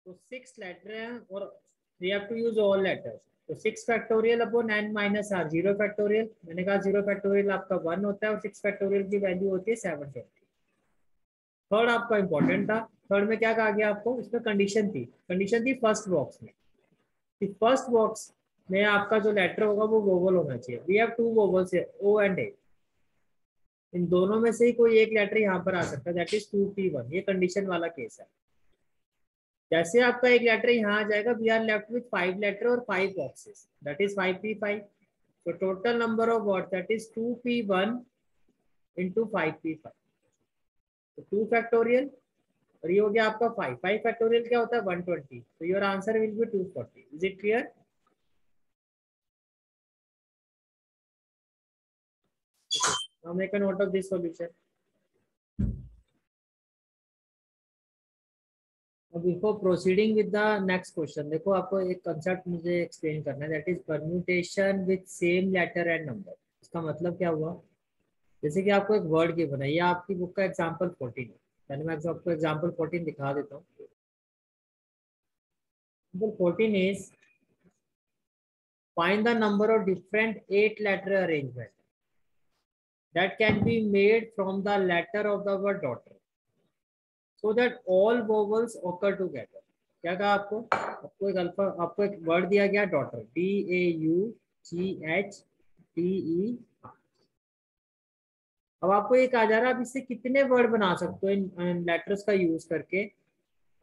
तो 6 लेटर हैं और we have to use all letters. तो 6 factorial upon n minus r, 0 factorial. मैंने कहा 0 फैक्टोरियल आपका 1 होता है और 6 फैक्टोरियल की वैल्यू होती है 720। थर्ड आपका इंपॉर्टेंट था। थर्ड में क्या कहा गया आपको, इसमें कंडीशन थी फर्स्ट बॉक्स में। फर्स्ट बॉक्स में आपका जो लेटर होगा वो वोवल होना चाहिए। वी हैव टू वोवल्स है, ओ एंड ए। इन दोनों में से ही कोई एक लेटर यहाँ पर आ सकता है, दैट इज 2p1। ये कंडीशन वाला केस है। जैसे आपका एक लेटर यहाँ आ जाएगा, we are left with 5 letter और 5 बॉक्सेस, दैट इज 5p5। तो total number of word that is 2p1 into 5p5। तो 2 फैक्टोरियल और ये हो गया आपका 5 फैक्टोरियल क्या होता है 120। तो your answer will be 240। Is it clear? Now make a note of this solution. Before proceeding with the next question, देखो आपको एक कंसेप्ट मुझे एक्सप्लेन करना है, that is permutation with same letter and number. इसका मतलब क्या हुआ, जैसे कि आपको एक वर्ड की बनाई, आपकी बुक का एग्जांपल 14 है। पहले मैं आपको एग्जांपल 14 दिखा देता हूँ। Example 14 is find the number of different 8 letter arrangement that can be made from the letter of the word daughter so that all vowels occur together। क्या कहा आपको, आपको एक वर्ड दिया गया डॉटर, DAUGHTE। अब आपको ये कहा जा रहा है आप इससे कितने वर्ड बना सकते हो इन लेटर्स का यूज करके,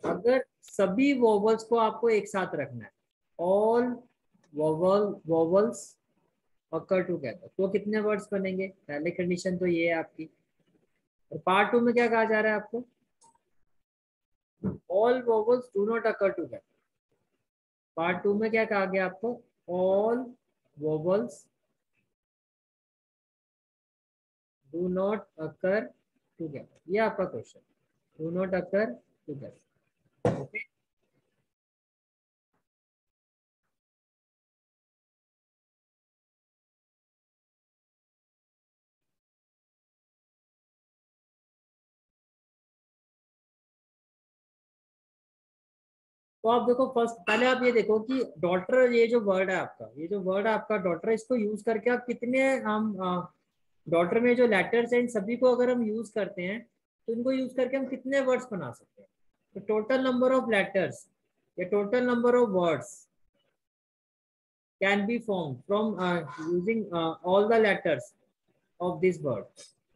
अगर सभी वोवल्स को आपको एक साथ रखना है, ऑल वोवल्स occur together, तो कितने वर्ड्स बनेंगे। पहले कंडीशन तो ये है आपकी। और पार्ट 2 में क्या कहा जा रहा है आपको, all vowels do not occur together. Part 2 में क्या कहा गया आपको, all vowels do not occur together. ये आपका question, do not occur together. Okay, तो आप देखो फर्स्ट, पहले आप ये देखो कि डॉटर, ये जो वर्ड है आपका, ये जो वर्ड है आपका डॉटर, इसको यूज करके आप कितने, हम डॉटर में जो लेटर्स हैं इन सभी को अगर हम यूज करते हैं तो इनको यूज करके हम कितने वर्ड्स बना सकते हैं। तो टोटल नंबर ऑफ लेटर्स या total number of words can be form from using all the letters of this word.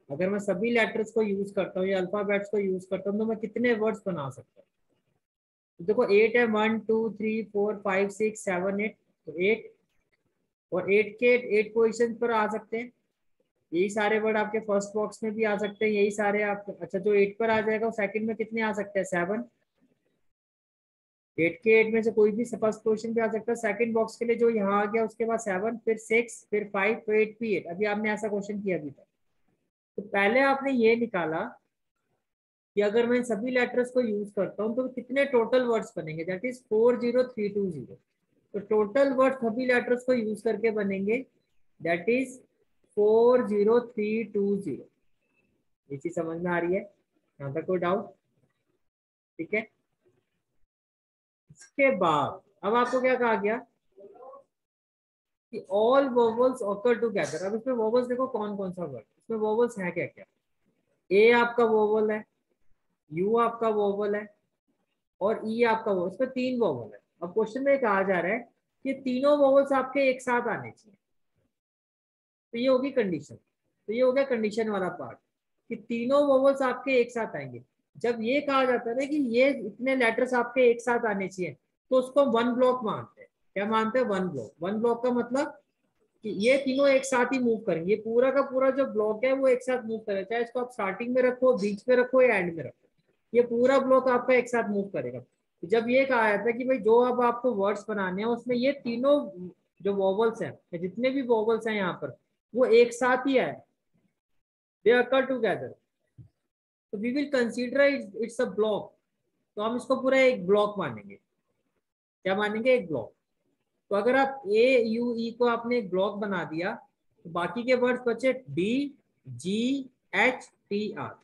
अगर मैं सभी लेटर्स को यूज करता हूँ या अल्फाबेट्स को यूज करता हूँ तो मैं कितने वर्ड्स बना सकता हूँ। तो देखो 8 है, 1 2 3 4 5 6 7 8, तो 8, और 8 के 8 पोजिशन पर आ सकते हैं। यही सारे वर्ड आपके फर्स्ट बॉक्स में भी आ सकते हैं, यही सारे आप, अच्छा जो 8 पर आ जाएगा वो सेकंड में कितने आ सकते हैं 7। 8 के 8 में से कोई भी फर्स्ट पोजीशन पे आ सकता है। सेकंड बॉक्स के लिए जो यहाँ आ गया उसके बाद 7, फिर 6, फिर 5, फिर 8 भी 8। अभी आपने ऐसा क्वेश्चन किया अभी तक। तो पहले आपने ये निकाला कि अगर मैं सभी लेटर्स को यूज करता हूँ तो कितने टोटल वर्ड्स बनेंगे, दैट इज 40320। तो टोटल वर्ड सभी लेटर्स को यूज करके बनेंगे, दैट इज 40320। ये चीज समझ में आ रही है, यहाँ तक कोई डाउट? ठीक है, इसके बाद अब आपको क्या कहा गया कि ऑल वोवल्स ऑकर टुगेदर। अब इसमें वोवल्स देखो कौन कौन सा वर्ड, इसमें वोवल्स है क्या क्या। ए आपका वोवल है, यू आपका वोवल है, और ई आपका वोवल, इसमें 3 वोवल है। अब क्वेश्चन में कहा जा रहा है कि तीनों वोवल्स आपके एक साथ आने चाहिए। तो ये होगी कंडीशन, तो ये हो गया कंडीशन वाला पार्ट कि तीनों वोवल्स आपके एक साथ आएंगे। जब ये कहा जाता है ना कि ये इतने लेटर्स आपके एक साथ आने चाहिए, तो उसको वन ब्लॉक मानते हैं। क्या मानते हैं? One block. वन ब्लॉक का मतलब कि ये तीनों एक साथ ही मूव करेंगे, ये पूरा का पूरा जो ब्लॉक है वो एक साथ मूव करेगा, चाहे इसको आप स्टार्टिंग में रखो, बीच में रखो या एंड में रखो, ये पूरा ब्लॉक आपका एक साथ मूव करेगा। जब ये कहा जाता है कि भाई जो अब आपको वर्ड्स बनाने हैं उसमें ये तीनों जो वोवल्स हैं, जितने भी वोवल्स हैं यहाँ पर, वो एक साथ ही आए, दे अकर टुगेदर, तो we will consider it's a block. तो हम इसको पूरा एक ब्लॉक मानेंगे। क्या मानेंगे? एक ब्लॉक। तो अगर आप ए यू ई को आपने एक ब्लॉक बना दिया तो बाकी के वर्ड्स बचे D G H T R,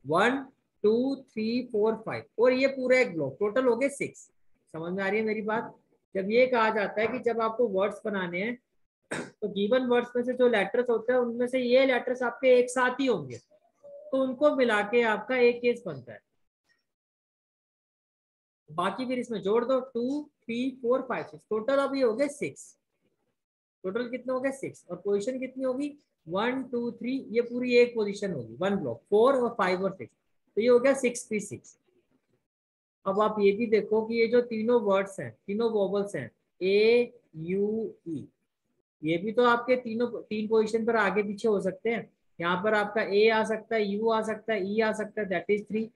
1 2 3 4 5, और ये पूरा एक ब्लॉक, टोटल हो गए 6। समझ में आ रही है मेरी बात? जब ये कहा जाता है कि जब आपको वर्ड्स बनाने हैं तो गिवन वर्ड्स में से जो लेटर्स होते हैं उनमें से ये लेटर्स आपके एक साथ ही होंगे, तो उनको मिला के आपका एक केस बनता है। बाकी फिर इसमें जोड़ दो 2 3 4 5 6, टोटल अभी हो गए 6। टोटल कितने हो गए 6, और पोजीशन कितनी होगी 1 2 3, ये पूरी एक पोजीशन होगी, 1 ब्लॉक, 4 और 5 और 6, तो ये हो गया 6p6। अब आप ये भी देखो कि ये जो तीनों वर्ड्स हैं, तीनों वोवल्स हैं, ए यू ई, ये भी तो आपके तीनों तीन पोजीशन पर आगे पीछे हो सकते हैं। यहाँ पर आपका ए आ सकता है, यू आ सकता है, ई आ सकता है, दैट इज 3।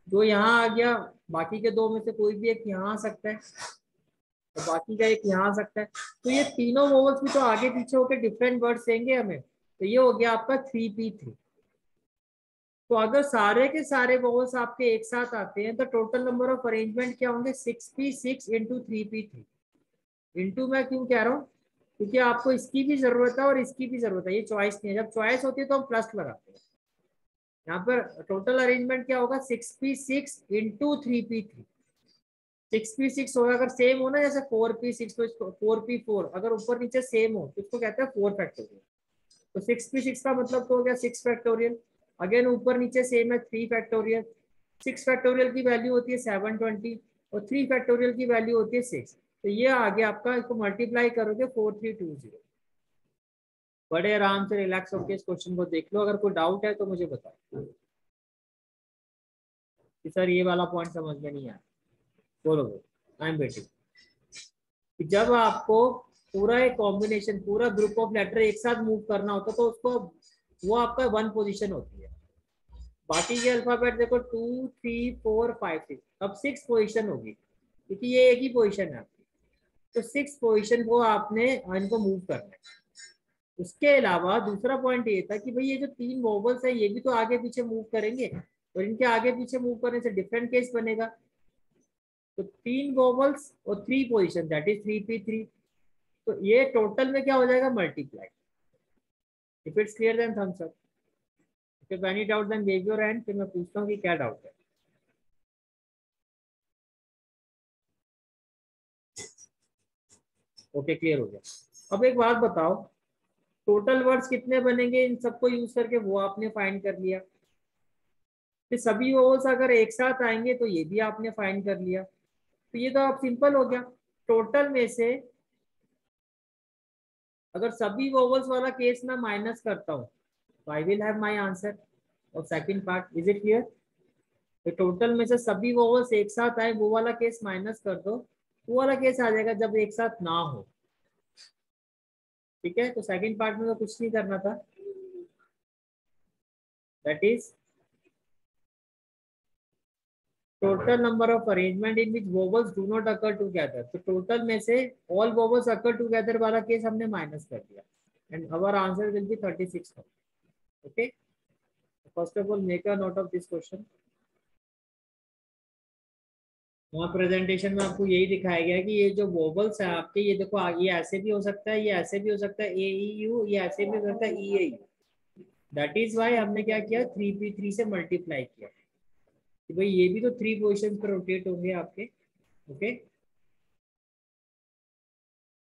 जो यहाँ आ गया, बाकी के दो में से कोई भी एक यहाँ आ सकता है, तो बाकी का एक यहाँ आ सकता है। तो ये तीनों वोवल्स भी तो आगे पीछे होकर डिफरेंट वर्ड्स देंगे हमें, तो ये हो गया आपका 3p3। तो अगर सारे के सारे वोवल्स आपके एक साथ आते हैं तो टोटल नंबर ऑफ अरेंजमेंट क्या होंगे 6p6 इंटू 3p3। इंटू मैं क्यों कह रहा हूँ, क्योंकि आपको इसकी भी जरूरत है और इसकी भी जरूरत है, ये चॉइस नहीं है। जब चॉइस होती है तो हम प्लस लगाते हैं। यहाँ पर टोटल अरेंजमेंट क्या होगा 6p6 इंटू 3p3। 6p6 होगा, अगर सेम हो ना जैसे 4p6 तो 4p4, अगर ऊपर नीचे सेम हो तो इसको कहते हैं 4 फैक्टोरियल। तो 6p6 का मतलब तो हो गया 6 फैक्टोरियल। अगेन ऊपर नीचे सेम है 3 फैक्टोरियल। 6 फैक्टोरियल की वैल्यू होती है 720 और 3 फैक्टोरियल की वैल्यू होती है 6। तो ये आगे आपका, इसको मल्टीप्लाई करोगे 4320। बड़े आराम से रिलैक्स होकर इस क्वेश्चन को देख लो। अगर कोई डाउट है तो मुझे बताओ कि सर ये वाला पॉइंट समझ में नहीं आया, बोलो आई एम वेटिंग। जब आपको पूरा एक कॉम्बिनेशन, पूरा ग्रुप ऑफ लेटर एक साथ मूव करना होता है तो उसको, वो आपका 1 पोजीशन होती है। बाकी के अल्फाबेट देखो 2 3 4 5 6, अब 6 पोजीशन होगी क्योंकि ये एक ही पोजीशन है आपकी। तो 6 पोजीशन को आपने इनको मूव करना है। उसके अलावा दूसरा पॉइंट ये था कि भाई ये जो तीन वोवल्स है ये भी तो आगे पीछे मूव करेंगे, और इनके आगे पीछे मूव करने से डिफरेंट केस बनेगा। तो 3 वोवल्स और 3 पोजीशन, दैट इज 3p3। तो ये टोटल में क्या हो जाएगा multiply. If it's clear then thumbs up, if any doubt then raise your hand, फिर मैं पूछता हूँ कि क्या डाउट है। ओके क्लियर हो गया। अब एक बात बताओ, टोटल वर्ड्स कितने बनेंगे इन सबको यूज करके, वो आपने फाइंड कर लिया। फिर सभी वोवल्स अगर एक साथ आएंगे तो ये भी आपने फाइंड कर लिया। तो ये तो आप सिंपल हो गया। टोटल में से अगर सभी वोवल्स वाला केस मैं माइनस करता हूँ तो I will have my answer. और second part, is it clear? तो टोटल में से सभी वोवल्स एक साथ आए, वो वाला केस माइनस कर दो, वो वाला केस आ जाएगा जब एक साथ ना हो। ठीक है, तो सेकंड पार्ट में तो कुछ नहीं करना था, that is total number of arrangement in which vowels do not occur together. तो टोटल में से ऑल वोवल्स अकर टुगेदर वाला केस हमने माइनस कर दिया, and our answer will be 36। Okay, first of all make a note of this question. वहाँ presentation में आपको यही दिखाया गया है कि ये जो वोवल्स है आपके, ये देखो ये ऐसे भी हो सकता है, ये ऐसे भी हो सकता है ए ई यू, ये ऐसे भी हो सकता है ई ए यू। दैट इज वाई हमने क्या किया 3p3 से मल्टीप्लाई किया कि भाई ये भी तो 3 पोजिशन पर रोटेट होंगे आपके। ओके